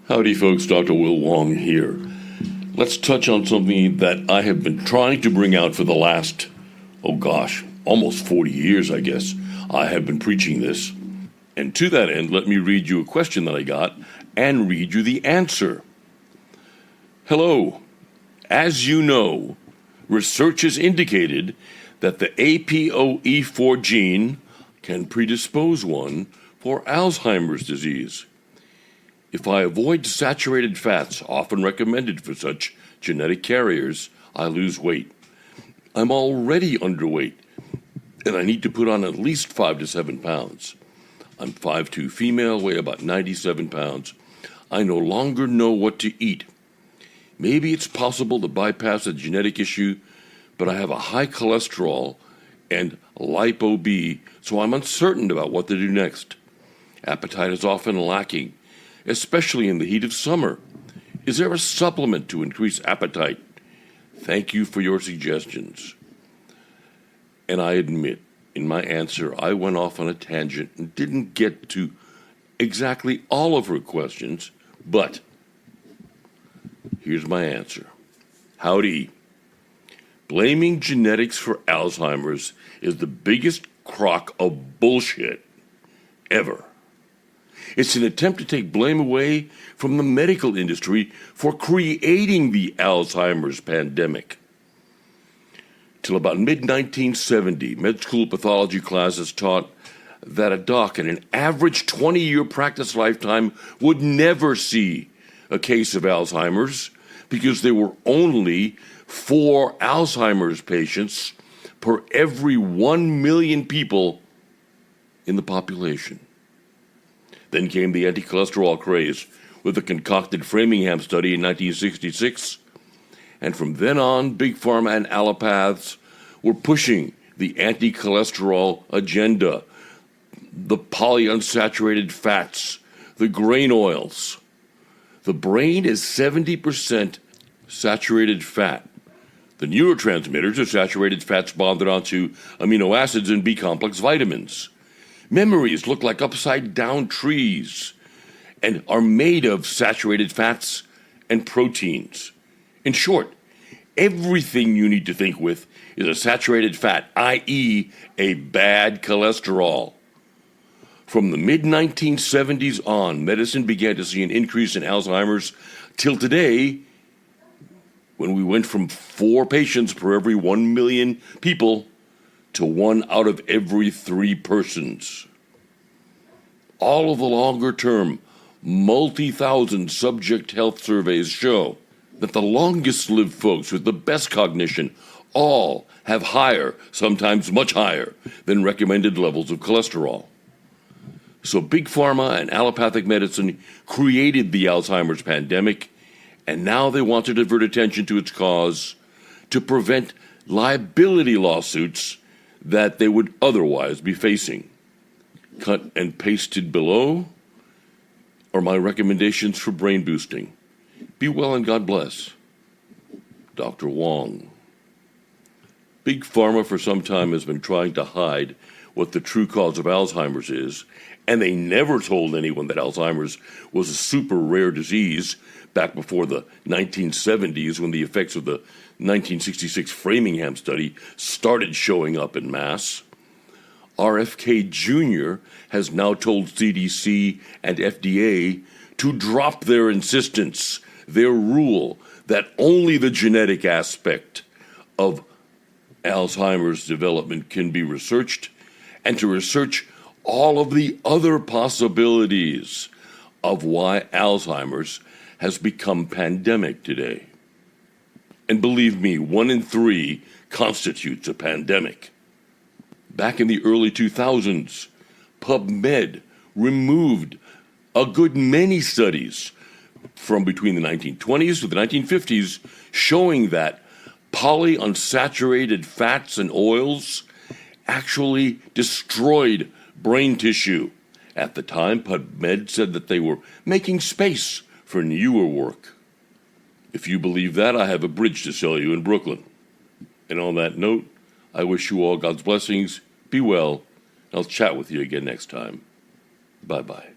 Howdy folks, Dr. Will Wong here. Let's touch on something that I have been trying to bring out for the last, almost 40 years, I guess. I have been preaching this. And to that end, let me read you a question that I got and read you the answer. Hello. As you know, research has indicated that the APOE4 gene can predispose one for Alzheimer's disease. If I avoid saturated fats, often recommended for such genetic carriers, I lose weight. I'm already underweight, and I need to put on at least 5 to 7 pounds. I'm 5'2" female, weigh about 97 pounds. I no longer know what to eat. Maybe it's possible to bypass a genetic issue, but I have a high cholesterol and lipo-B, so I'm uncertain about what to do next. Appetite is often lacking, especially in the heat of summer. Is there a supplement to increase appetite? Thank you for your suggestions. And I admit, in my answer, I went off on a tangent and didn't get to exactly all of her questions, but here's my answer. Howdy. Blaming genetics for Alzheimer's is the biggest crock of bullshit ever. It's an attempt to take blame away from the medical industry for creating the Alzheimer's pandemic. Till about mid-1970, med school pathology classes taught that a doc in an average 20-year practice lifetime would never see a case of Alzheimer's because there were only 4 Alzheimer's patients per every 1 million people in the population. Then came the anti-cholesterol craze with the concocted Framingham study in 1966. And from then on, Big Pharma and allopaths were pushing the anti-cholesterol agenda, the polyunsaturated fats, the grain oils. The brain is 70% saturated fat. The neurotransmitters are saturated fats bonded onto amino acids and B-complex vitamins. Memories look like upside-down trees and are made of saturated fats and proteins. In short, everything you need to think with is a saturated fat, i.e., a bad cholesterol. From the mid-1970s on, medicine began to see an increase in Alzheimer's till today, when we went from 4 patients per every 1 million people to 1 out of every 3 persons. All of the longer-term, multi-thousand subject health surveys show that the longest-lived folks with the best cognition all have higher, sometimes much higher, than recommended levels of cholesterol. So Big Pharma and allopathic medicine created the Alzheimer's pandemic, and now they want to divert attention to its cause to prevent liability lawsuits that they would otherwise be facing. Cut and pasted below are my recommendations for brain boosting. Be well and God bless. Dr. Wong. Big Pharma for some time has been trying to hide what the true cause of Alzheimer's is, and they never told anyone that Alzheimer's was a super rare disease back before the 1970s, when the effects of the 1966 Framingham study started showing up en masse. RFK Jr. has now told CDC and FDA to drop their insistence, their rule that only the genetic aspect of Alzheimer's development can be researched, and to research all of the other possibilities of why Alzheimer's has become pandemic today. And believe me, 1 in 3 constitutes a pandemic. Back in the early 2000s, PubMed removed a good many studies from between the 1920s to the 1950s showing that polyunsaturated fats and oils actually destroyed brain tissue. At the time, PubMed said that they were making space for newer work. If you believe that, I have a bridge to sell you in Brooklyn. And on that note, I wish you all God's blessings. Be well. I'll chat with you again next time. Bye-bye.